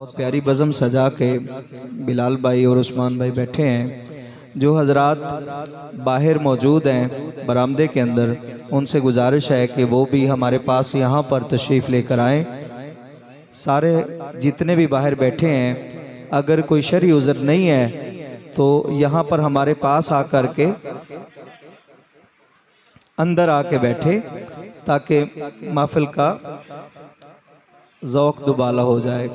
बहुत प्यारी बज़म सजा के बिलाल भाई और उस्मान भाई बैठे हैं। जो हजरात बाहर मौजूद हैं बरामदे के अंदर, उनसे गुजारिश है कि वो भी हमारे पास यहाँ पर तशरीफ़ लेकर आएँ। सारे जितने भी बाहर बैठे हैं, अगर कोई शरई उज़र नहीं है तो यहाँ पर हमारे पास आकर के अंदर आके बैठे, ताकि महफिल का ज़ौक़ दुबाला हो जाए।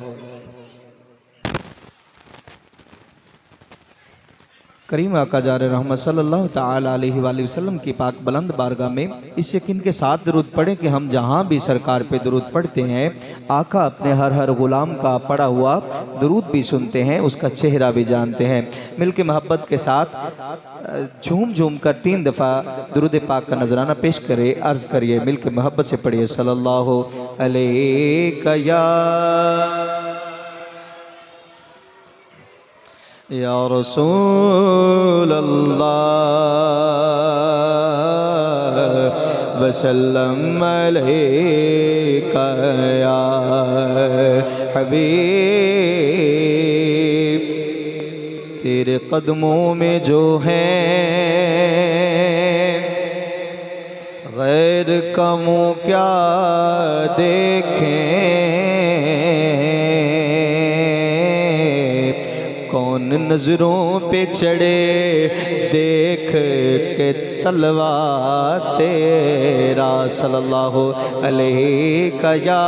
करीम आका जार रहमत सल्लल्लाहु ताला अलैहि वसल्लम की पाक बुलंद बारगाह में इस यकीन के साथ दरूद पढ़ें कि हम जहाँ भी सरकार पे दरूद पढ़ते हैं, आका अपने हर गुलाम का पढ़ा हुआ दरूद भी सुनते हैं, उसका चेहरा भी जानते हैं। मिल के मोहब्बत के साथ झूम झूम कर 3 दफ़ा दरूद पाक का नजराना पेश करे, अर्ज़ करिए, मिल के मोहब्बत से पढ़िए, सल्लल्लाहु अलैका या रसूल अल्लाह वसल्लम अलैका या हबीब। तेरे कदमों में जो है गैर का मुँह क्या देखें, कौन नजरों पे चढ़े देख के तलवा तेरा, सल्लल्लाहु अलैका या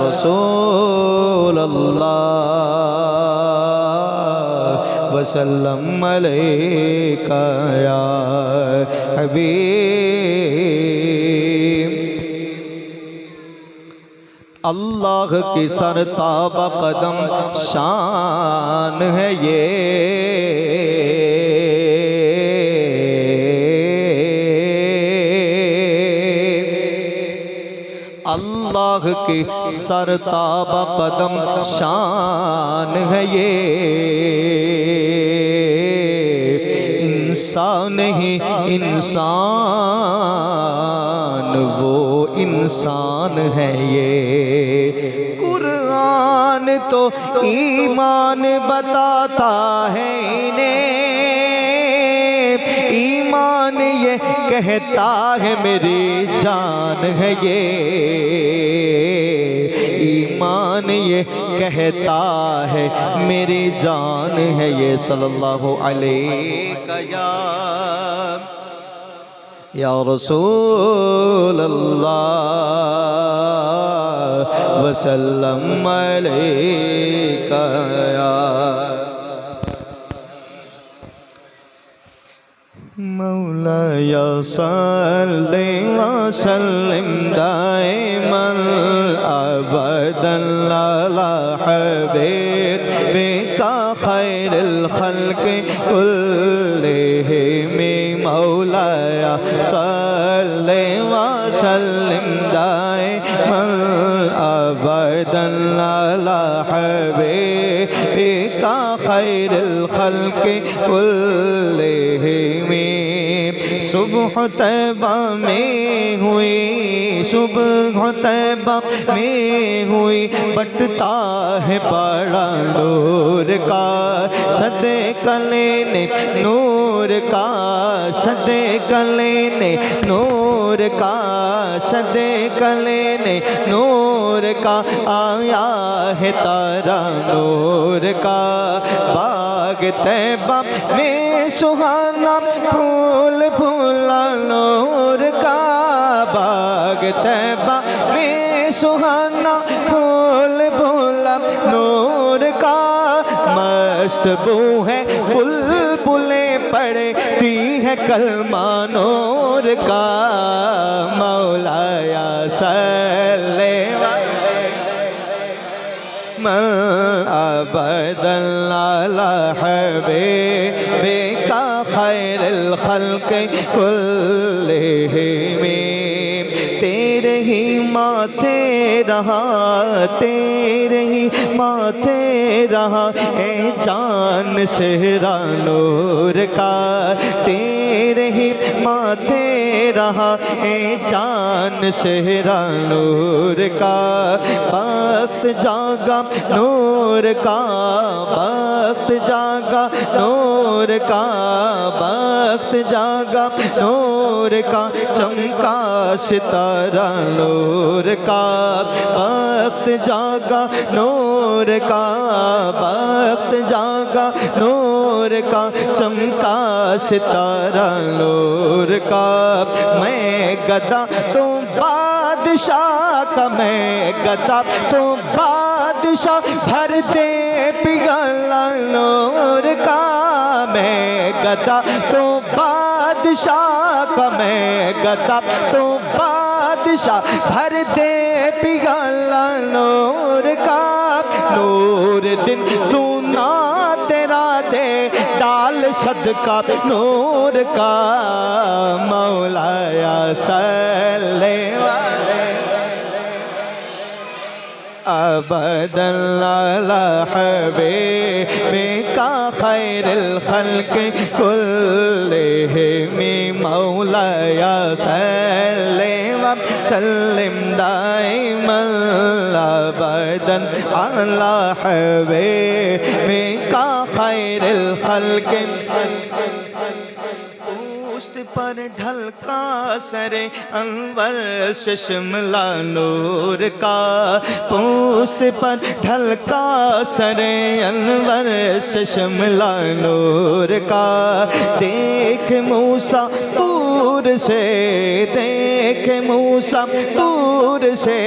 रसूल अल्लाह वसल्लम अलैका या हबीब। अल्लाह की सरताबा कदम शान है ये, अल्लाह की सरताबा कदम शान है ये। इंसान नहीं इंसान वो इंसान है ये। कुरान तो ईमान बताता है इन्हें, ईमान ये कहता है मेरी जान है ये, ईमान ये कहता है मेरी जान है ये। सल्लल्लाहु अलैका या रसूल अल्लाह वसल्लम अलैका या मौलाया सल्ली व सल्लिम दाइमन अबदन अला हबीबिका खैरुल खल्क़ि कुल्लिहिम। मौलाया सल्ली व सल्लिम दाइमन अबदन अला हबीबिका खैरुल खल्क़ि कुल्लिहिम। सुबह तैबा में हुई, सुबह तैबा में हुई, बटता है बड़ा नूर का सदे कलेने नूर का, सदे कलेने नूर का, सदे कलेने नूर का। आया है तारा नूर का, बाग तैबा में सुहाना फूल फूला नूर का, बाग तैबा में सुहाना फूल फूला नूर का। मस्त बू है बुलबुलें पढ़ती है कलमा नूर का। मौलाया सल्ले अबदन अला हबीबिका खैरुल खल्क़ि कुल्लिहिम। तेरे ही माथे रहा, तेरे ही माथे रहा ए जान सेहरा नूर का, तेरे ही माथे रहा ए जान सेहरा नूर का। वक्त जागा नूर का, वक्त जागा नूर का, वक्त जागा नूर का, चमका सितारा नूर का, वक्त जागा नूर का, वक्त जागा नूर का, चमका सितारा नूर का। मैं गदा तो बादशाह का, मैं गदा तो बादशाह, भर दे पिघला नूर का, मैं गदा तो बादशाह का, मैं गदा तो बादशाह, भर दे पिघला नूर का। नूर दिन तू ना तेरा दे डाल सदका नूर का, मौलाया सल्ले अबदल अला हबीबिका खैरुल खल्क़ कुल्लिहिम, मौलाया सल्ले व सल्लिम दाइमन अबदन अला हबीबिका खैरुल खल्क़। पुश्त पर ढलका सरे अनवर से शिमला नूर का, पुश्त पर ढलका सरे अनवर से शिमला नूर का। देख मूसा दूर से, देख मूसा दूर से,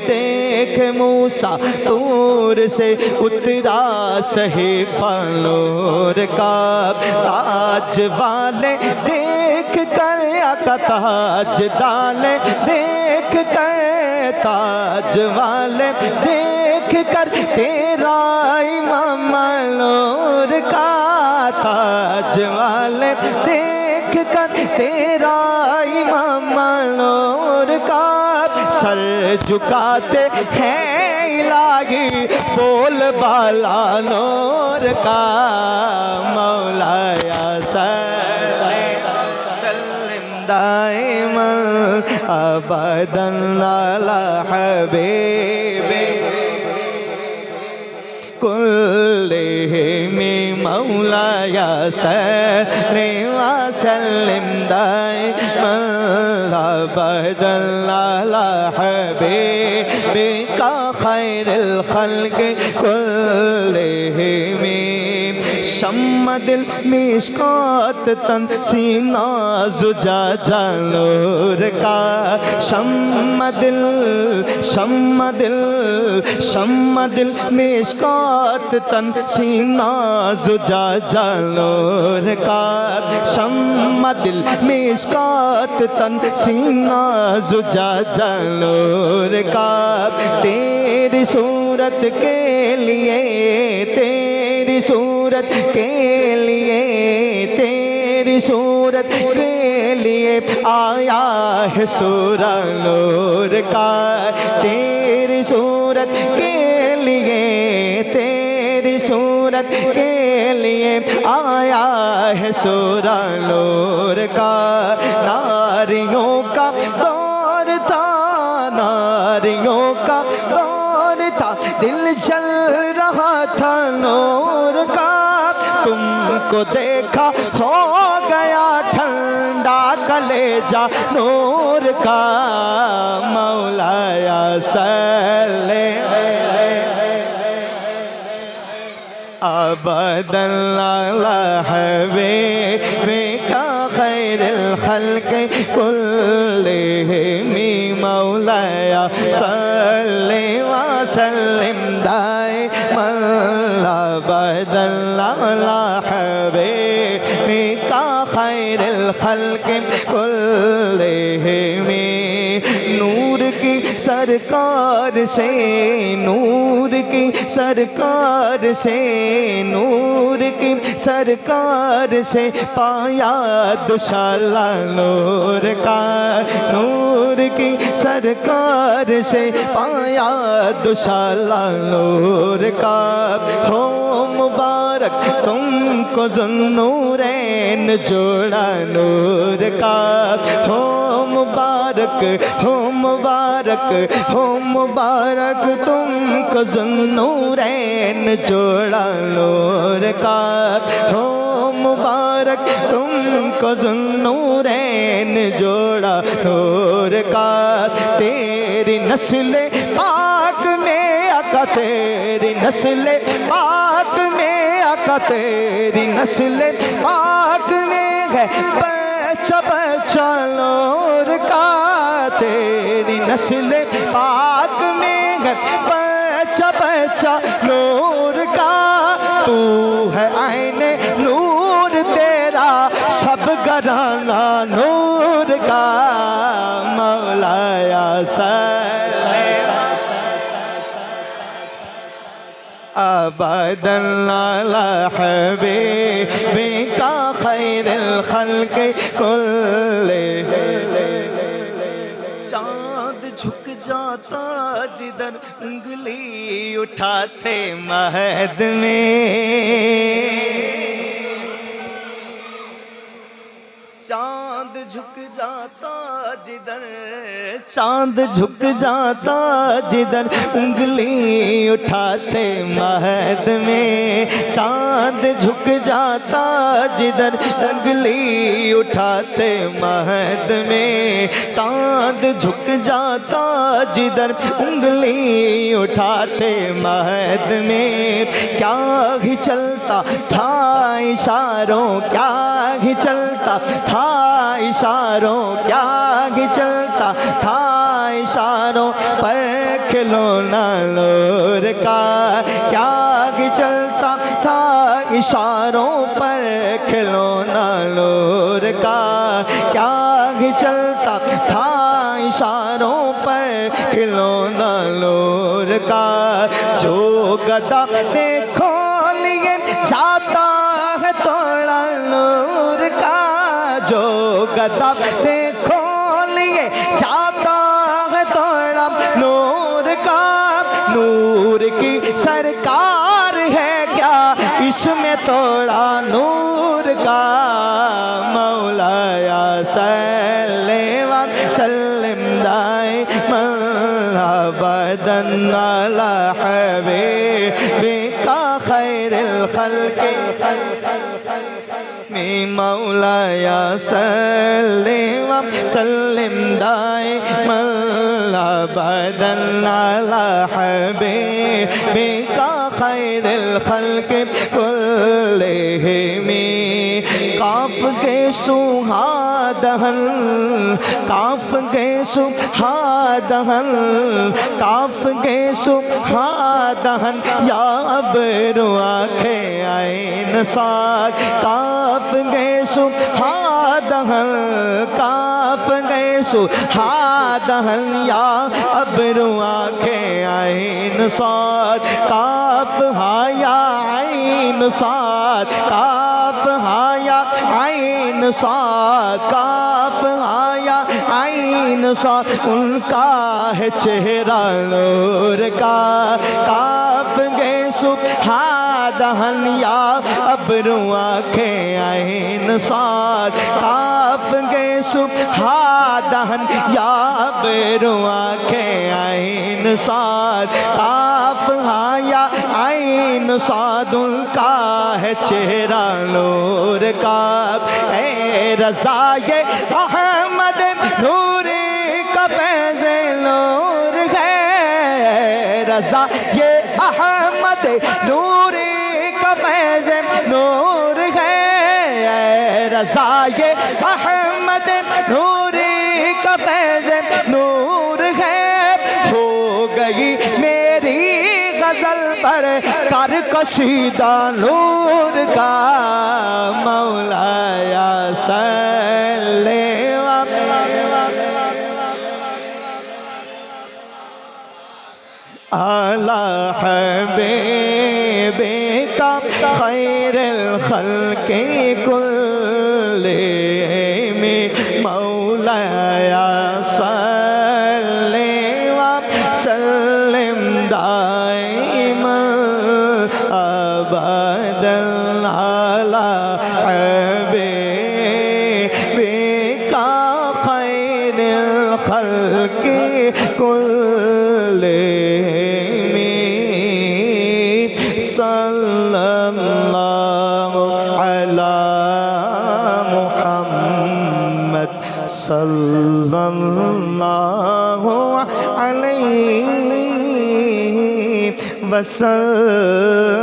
देख मूसा दूर से, उतरा सहीफा नूर का। ताज वाले देख कर आका ताज डाले, देख कर ताज वाले देख कर, तेरा इमाम नूर का, ताज वाले देख कर, तेरा इमाम नूर का। सर झुकाते हैं इलाही बोल बाला नूर का, मौलाया दाइमन अबदन अला हबीबी कुल्लिहिम, मौलाया सल्ले व सल्लिम दाइमन अबदन अला हबीबिका खैरुल खल्क़ कुल्लिहिम। शम्मा दिल मिश्कात तन सीना जुजा नूर का, शम्मा दिल, शम्मा दिल, शम्मा दिल मिश्कात तन सीना जुजा नूर का, शम्मा दिल मिश्कात तन सीना जुजा नूर का। तेरी सूरत के लिए, तेरी सूरत के लिए, तेरी सूरत के लिए आया है सूरा नूर का, तेरी सूरत के लिए, तेरी सूरत के लिए आया है सूरा नूर का। नारियों का दौर था, नारियों का दौर था, दिल जल रहा था नूर का। तुमको देखा हो गया ठंडा कलेजा नूर का, मौलाया सल्ले अबदन अला हबीबिका खैरुल खल्क़ कुल्लिहिम, मौलाया सल्ले व सल्लिम दाइमन अबदन अला हबीबिका खैरुल खल्क़ कुल्लिहिम। नूर की सरकार से, नूर की सरकार से, नूर की सरकार से पाया दुशाला नूर का, नूर की सरकार से पाया दुशाला नूर का। हो मुबारक तुमको ज़ुन्नूरैन जोड़ा नूर का, हो मुबारक, हो मुबारक, हो मुबारक तुमको ज़ुन्नूरैन जोड़ा नूर का, हो मुबारक तुमको ज़ुन्नूरैन जोड़ा नूर का। तेरी नस्ल पाक में आका, तेरी नस्ल पाक में आका, तेरी नस्ल पाक में है बच्चा बच्चा नूर का, तेरी नस्ल पाक में है बच्चा बच्चा नूर का। तू है आईने नूर तेरा सब घराना नूर का, मौलाया अबदन अला हबीबिका खैरुल खल्क़ कुल्ले। चाँद झुक जाता जिधर उंगली उठाते महद में, चाँद झुक जाता जिधर, चाँद झुक जाता जिधर उंगली उठाते महद में, चाँद झुक जाता जिधर उंगली उठाते महद में, चाँद झुक जाता जिधर उंगली उठाते महद में। क्या ही चलता था इशारों, क्या ही चलता था इशारों, क्या ही चलता था इशारों पर खिलौना नूर का, क्या ही चलता था इशारों पर खिलौना नूर का, क्या ही चलता था इशारों पर खिलौना नूर का। जो गदा देखो लिए जाता है तोड़ा नूर का, जो गदा देखो लिए जाता है तोड़ा नूर का। नूर की सरकार है क्या इसमें तोड़ा नूर का, मौलाया सल्लल्लाहु सल्लिम दाइमन अबदन अला हबीबिका खैरुल खल्क़ में, मौलाया सल्लल्लाहु सल्लिम दाइमन अबदन अला हबीबिका खैरुल खल्क़ कुल्लिहिम। काफ के सुहादहन, काफ के सुहादहन, काफ के सुहादहन या अबरू आँखें आईन साथ, काफ के सुहादहन, काफ के सुहादहन या अबरू आँखें आईन साथ, काफ हाया आईन साथ, काफ हाया आईन साथ, काफ हाया आईन साथ। उनका है चेहरा नूर का, काफ गे सुहादहन या अबरू आँखें आईन साथ, काफ गे सुहादहन या अबरू आँखें आईन साथ, काफ हाया आईन साथ। उनका है चेहरा नूर का। ए रज़ा ये अहमद नूरी का फैज़ नूर है, रज़ा ये अहमद नूरी का फैज़ नूर है, रज़ा ये अहमद नूरी का फैज़ नूर है। हो गई मेरी गज़ल पर कर कशीदा नूर का, मौलाया सल्ले आला हबीबिका खैरुल खल्क़ि कुल्ले में मौलाया सल्ले व सल्लिम दाइमन अबदन अला हबीबिका खैरुल खल्क़ि कुल्ले सल्लल्लाहु अला मुहम्मद सल्लल्लाहु अलैहि वसल्लम।